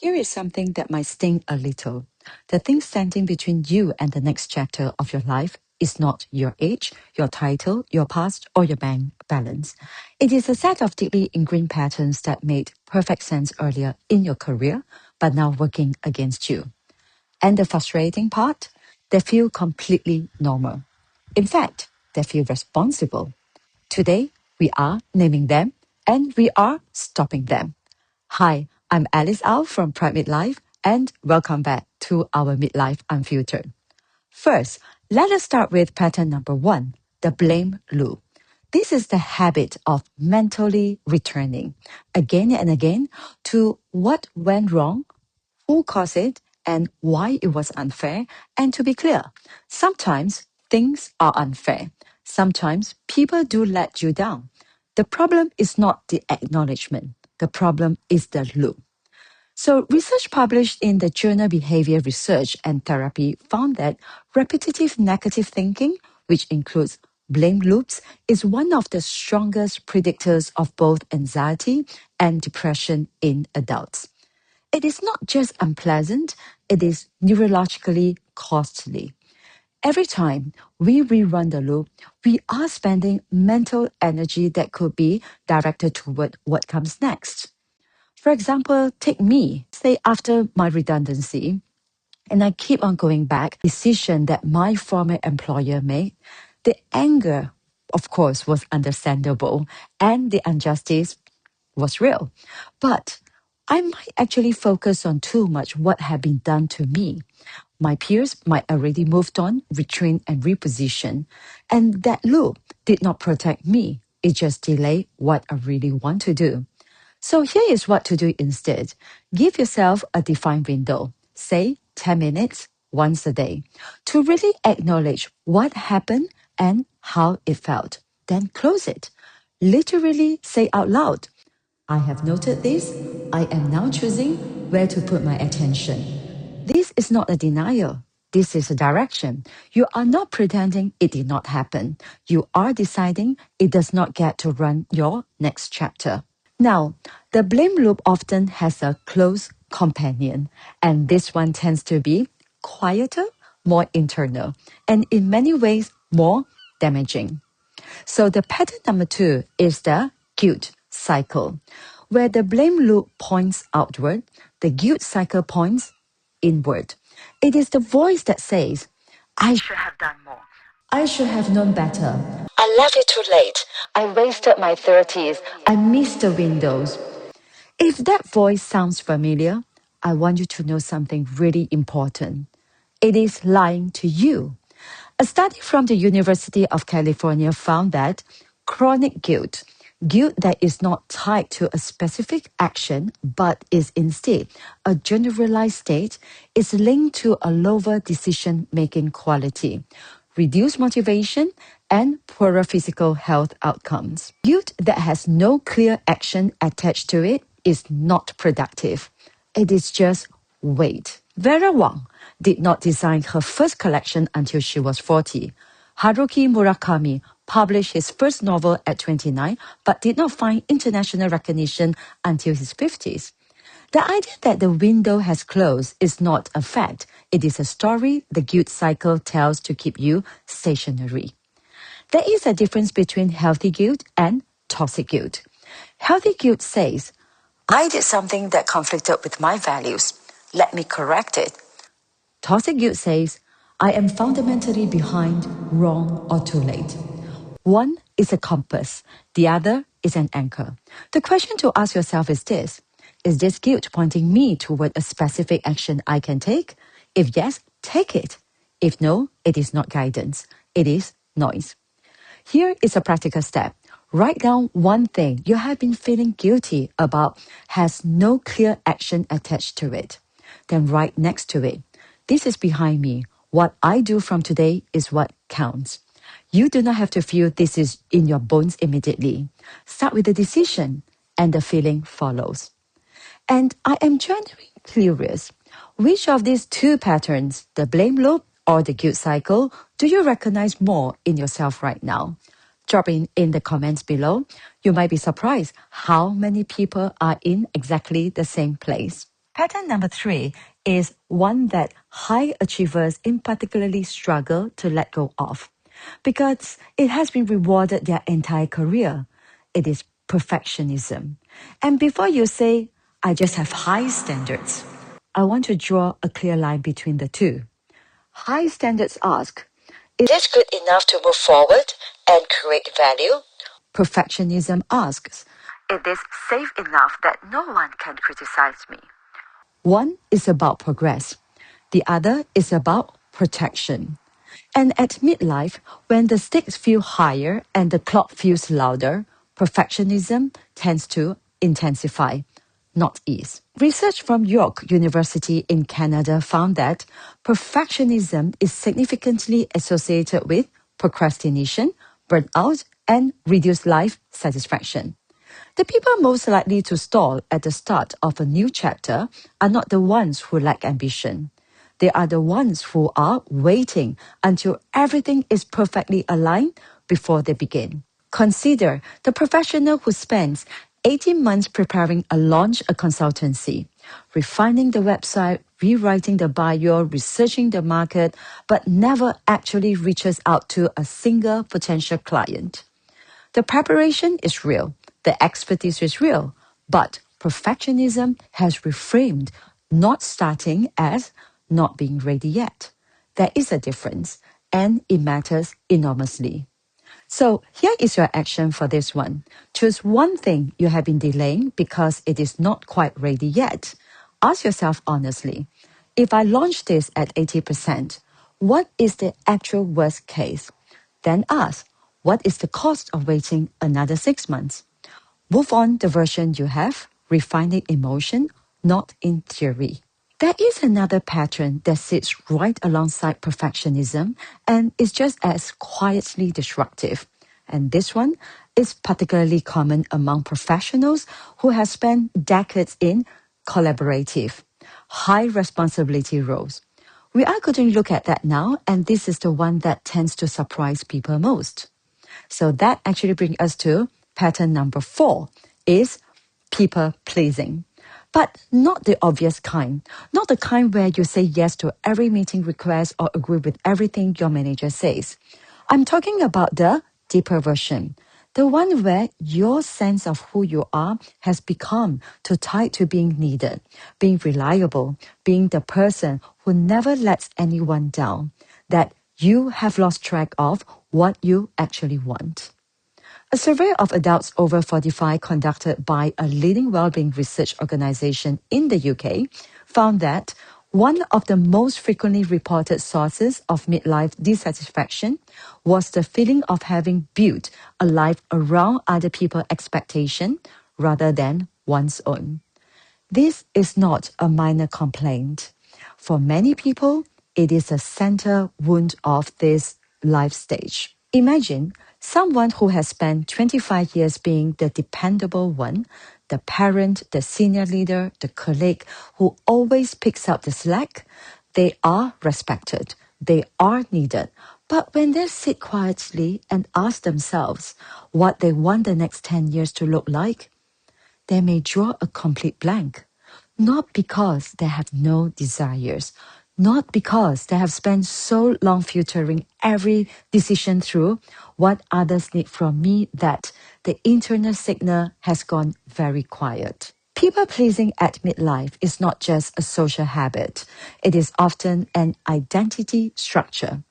Here is something that might sting a little. The thing standing between you and the next chapter of your life is not your age, your title, your past, or your bank balance. It is a set of deeply ingrained patterns that made perfect sense earlier in your career, but now working against you. And the frustrating part? They feel completely normal. In fact, they feel responsible. Today, we are naming them and we are stopping them. Hi, I'm Alice Au from Midlife, and welcome back to our Midlife Unfiltered. First, let us start with pattern number one, the blame loop. This is the habit of mentally returning again and again to what went wrong, who caused it, and why it was unfair. And to be clear, sometimes things are unfair. Sometimes people do let you down. The problem is not the acknowledgement. The problem is the loop. So, research published in the journal Behavior Research and Therapy found that repetitive negative thinking, which includes blame loops, is one of the strongest predictors of both anxiety and depression in adults. It is not just unpleasant, it is neurologically costly. Every time we rerun the loop, we are spending mental energy that could be directed toward what comes next. For example, take me, say after my redundancy, and I keep on going back, decision that my former employer made, the anger, of course, was understandable and the injustice was real. But I might actually focus on too much what had been done to me. My peers might already moved on, retrained and repositioned. And that loop did not protect me. It just delayed what I really want to do. So here is what to do instead. Give yourself a defined window, say 10 minutes once a day, to really acknowledge what happened and how it felt. Then close it. Literally say out loud, I have noted this. I am now choosing where to put my attention. This is not a denial. This is a direction. You are not pretending it did not happen. You are deciding it does not get to run your next chapter. Now, the blame loop often has a close companion, and this one tends to be quieter, more internal, and in many ways more damaging. So the pattern number two is the guilt cycle, where the blame loop points outward, the guilt cycle points inward. It is the voice that says, I should have done more. I should have known better. I left it too late. I wasted my 30s. I missed the windows. If that voice sounds familiar, I want you to know something really important. It is lying to you. A study from the University of California found that chronic guilt that is not tied to a specific action but is instead a generalized state, is linked to a lower decision-making quality, reduced motivation, and poorer physical health outcomes. Guilt that has no clear action attached to it is not productive. It is just weight. Vera Wang did not design her first collection until she was 40. Haruki Murakami published his first novel at 29 but did not find international recognition until his 50s. The idea that the window has closed is not a fact. It is a story the guilt cycle tells to keep you stationary. There is a difference between healthy guilt and toxic guilt. Healthy guilt says, I did something that conflicted with my values. Let me correct it. Toxic guilt says, I am fundamentally behind, wrong, or too late. One is a compass, the other is an anchor. The question to ask yourself is this: is this guilt pointing me toward a specific action I can take? If yes, take it. If no, it is not guidance. It is noise. Here is a practical step. Write down one thing you have been feeling guilty about has no clear action attached to it. Then write next to it, this is behind me. What I do from today is what counts. You do not have to feel this is in your bones immediately. Start with the decision and the feeling follows. And I am genuinely curious, which of these two patterns, the blame loop or the guilt cycle, do you recognize more in yourself right now? Drop in the comments below. You might be surprised how many people are in exactly the same place. Pattern number 3 is one that high achievers in particularly struggle to let go of because it has been rewarded their entire career. It is perfectionism. And before you say, I just have high standards, I want to draw a clear line between the two. High standards ask, is this good enough to move forward and create value? Perfectionism asks, is this safe enough that no one can criticize me? One is about progress. The other is about protection. And at midlife, when the stakes feel higher and the clock feels louder, perfectionism tends to intensify, not ease. Research from York University in Canada found that perfectionism is significantly associated with procrastination, burnout, and reduced life satisfaction. The people most likely to stall at the start of a new chapter are not the ones who lack ambition. They are the ones who are waiting until everything is perfectly aligned before they begin. Consider the professional who spends 18 months preparing a consultancy, refining the website, rewriting the bio, researching the market, but never actually reaches out to a single potential client. The preparation is real, the expertise is real, but perfectionism has reframed not starting as not being ready yet. There is a difference, and it matters enormously. So here is your action for this one. Choose one thing you have been delaying because it is not quite ready yet. Ask yourself honestly, if I launch this at 80%, what is the actual worst case? Then ask, what is the cost of waiting another 6 months? Move on the version you have, refining emotion, not in theory. There is another pattern that sits right alongside perfectionism and is just as quietly disruptive. And this one is particularly common among professionals who have spent decades in collaborative, high responsibility roles. We are going to look at that now, and this is the one that tends to surprise people most. So that actually brings us to pattern number 4 is people pleasing. But not the obvious kind, not the kind where you say yes to every meeting request or agree with everything your manager says. I'm talking about the deeper version, the one where your sense of who you are has become too tied to being needed, being reliable, being the person who never lets anyone down, that you have lost track of what you actually want. A survey of adults over 45 conducted by a leading well-being research organization in the UK found that one of the most frequently reported sources of midlife dissatisfaction was the feeling of having built a life around other people's expectation rather than one's own. This is not a minor complaint. For many people, it is a center wound of this life stage. Imagine someone who has spent 25 years being the dependable one, the parent, the senior leader, the colleague who always picks up the slack. They are respected. They are needed. But when they sit quietly and ask themselves what they want the next 10 years to look like, they may draw a complete blank. Not because they have no desires, not because they have spent so long filtering every decision through what others need from me that the internal signal has gone very quiet. People pleasing at midlife is not just a social habit, it is often an identity structure.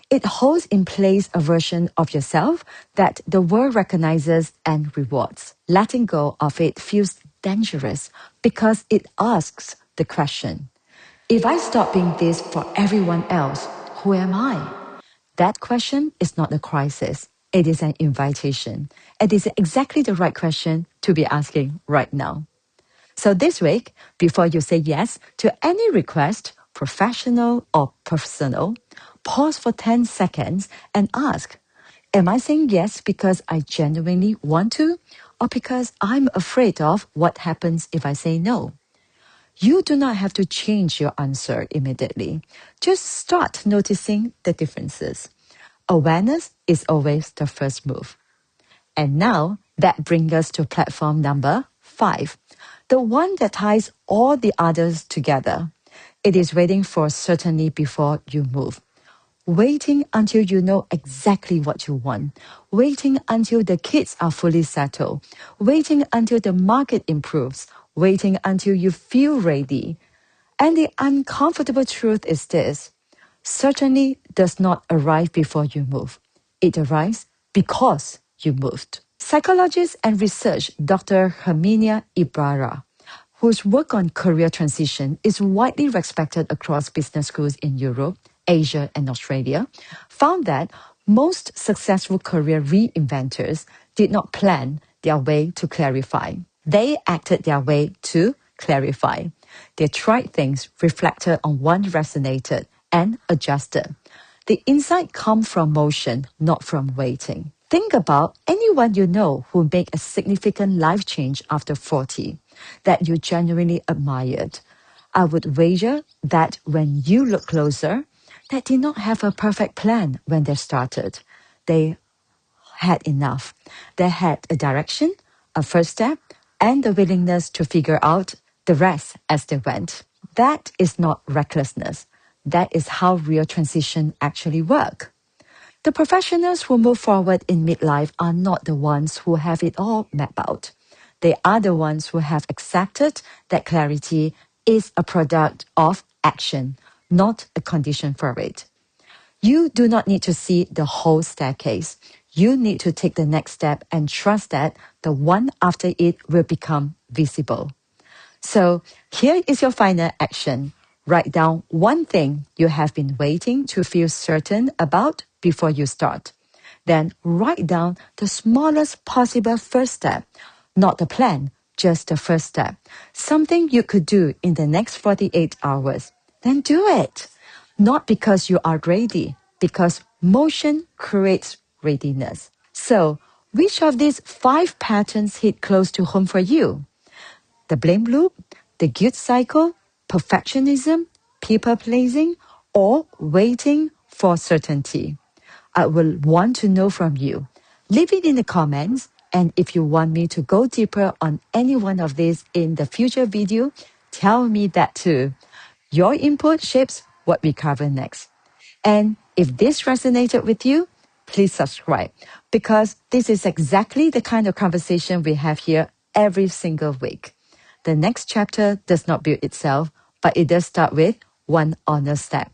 It holds in place a version of yourself that the world recognizes and rewards. Letting go of it feels dangerous because it asks the question, if I stop being this for everyone else, who am I? That question is not a crisis. It is an invitation. It is exactly the right question to be asking right now. So this week, before you say yes to any request, professional or personal, pause for 10 seconds and ask, am I saying yes because I genuinely want to or because I'm afraid of what happens if I say no? You do not have to change your answer immediately. Just start noticing the differences. Awareness is always the first move. And now that brings us to platform number 5. the one that ties all the others together. It is waiting for certainty before you move. Waiting until you know exactly what you want. Waiting until the kids are fully settled. Waiting until the market improves. Waiting until you feel ready. And the uncomfortable truth is this: certainty does not arrive before you move. It arrives because you moved. Psychologist and research Dr. Herminia Ibarra, whose work on career transition is widely respected across business schools in Europe, Asia, and Australia, found that most successful career reinventors did not plan their way to clarify. They acted their way to clarify. They tried things, reflected on what resonated, and adjusted. The insight comes from motion, not from waiting. Think about anyone you know who made a significant life change after 40 that you genuinely admired. I would wager that when you look closer, they did not have a perfect plan when they started. They had enough. They had a direction, a first step, and the willingness to figure out the rest as they went. That is not recklessness. That is how real transition actually work. The professionals who move forward in midlife are not the ones who have it all mapped out. They are the ones who have accepted that clarity is a product of action, not a condition for it. You do not need to see the whole staircase. You need to take the next step and trust that the one after it will become visible. So here is your final action. Write down one thing you have been waiting to feel certain about before you start. Then write down the smallest possible first step, not the plan, just the first step. Something you could do in the next 48 hours. Then do it. Not because you are ready, because motion creates readiness. So, which of these 5 patterns hit close to home for you? The blame loop, the guilt cycle, perfectionism, people pleasing, or waiting for certainty? I will want to know from you. Leave it in the comments, and if you want me to go deeper on any one of these in the future video, tell me that too. Your input shapes what we cover next. And if this resonated with you, please subscribe, because this is exactly the kind of conversation we have here every single week. The next chapter does not build itself, but it does start with one honest step.